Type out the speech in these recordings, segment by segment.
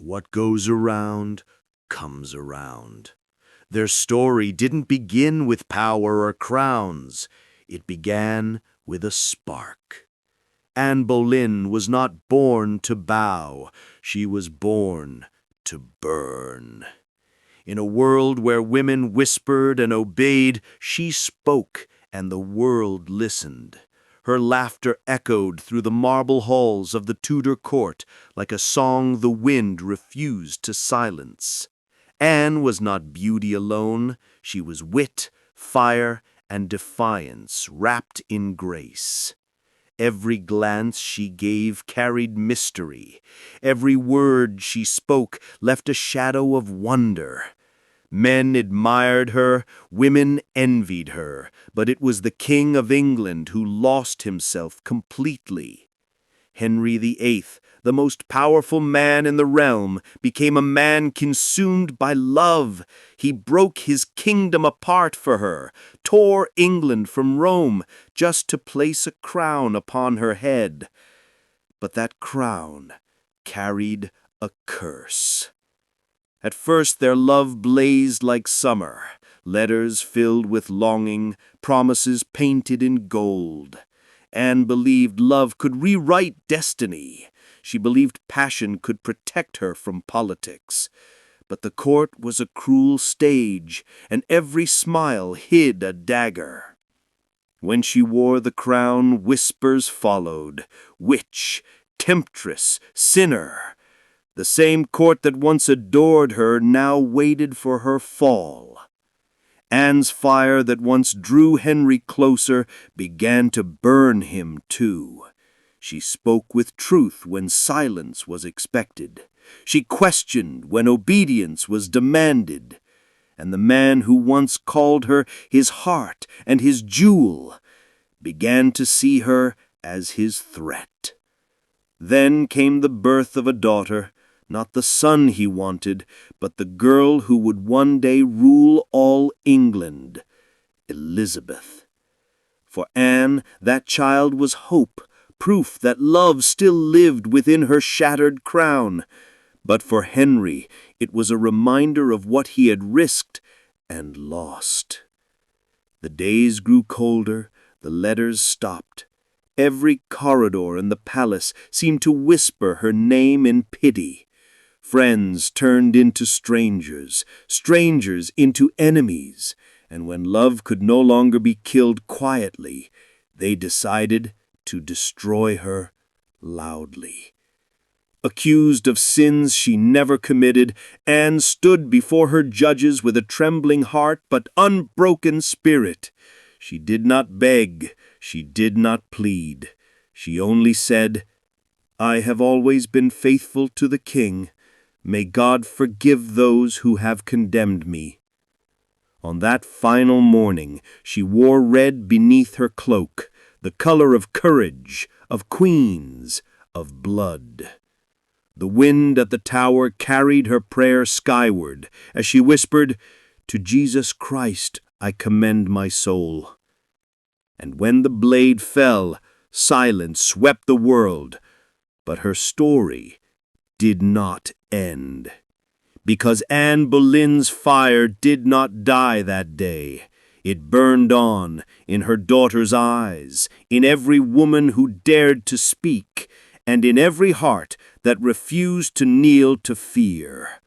What goes around comes around. Their story didn't begin with power or crowns. It began with a spark. Anne Boleyn was not born to bow. She was born to burn. In a world where women whispered and obeyed, she spoke, and the world listened. Her laughter echoed through the marble halls of the Tudor court like a song the wind refused to silence. Anne was not beauty alone. She was wit, fire, and defiance wrapped in grace. Every glance she gave carried mystery. Every word she spoke left a shadow of wonder. Men admired her, women envied her, but it was the King of England who lost himself completely. Henry VIII, the most powerful man in the realm, became a man consumed by love. He broke his kingdom apart for her, tore England from Rome, just to place a crown upon her head. But that crown carried a curse. At first their love blazed like summer, letters filled with longing, promises painted in gold. Anne believed love could rewrite destiny. She believed passion could protect her from politics. But the court was a cruel stage, and every smile hid a dagger. When she wore the crown, whispers followed. Witch, temptress, sinner. The same court that once adored her now waited for her fall. Anne's fire that once drew Henry closer began to burn him too. She spoke with truth when silence was expected. She questioned when obedience was demanded. And the man who once called her his heart and his jewel began to see her as his threat. Then came the birth of a daughter, not the son he wanted, but the girl who would one day rule all England, Elizabeth. For Anne, that child was hope, proof that love still lived within her shattered crown. But for Henry, it was a reminder of what he had risked and lost. The days grew colder, the letters stopped. Every corridor in the palace seemed to whisper her name in pity. Friends turned into strangers, strangers into enemies, and when love could no longer be killed quietly, they decided to destroy her loudly. Accused of sins she never committed, Anne stood before her judges with a trembling heart but unbroken spirit. She did not beg, she did not plead. She only said, "I have always been faithful to the king. May God forgive those who have condemned me." On that final morning, she wore red beneath her cloak, the color of courage, of queens, of blood. The wind at the tower carried her prayer skyward as she whispered, "To Jesus Christ I commend my soul." And when the blade fell, silence swept the world, but her story did not end. Because Anne Boleyn's fire did not die that day. It burned on in her daughter's eyes, in every woman who dared to speak, and in every heart that refused to kneel to fear.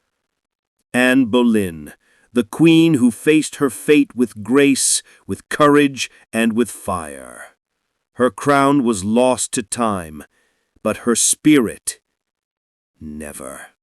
Anne Boleyn, the queen who faced her fate with grace, with courage, and with fire. Her crown was lost to time, but her spirit never.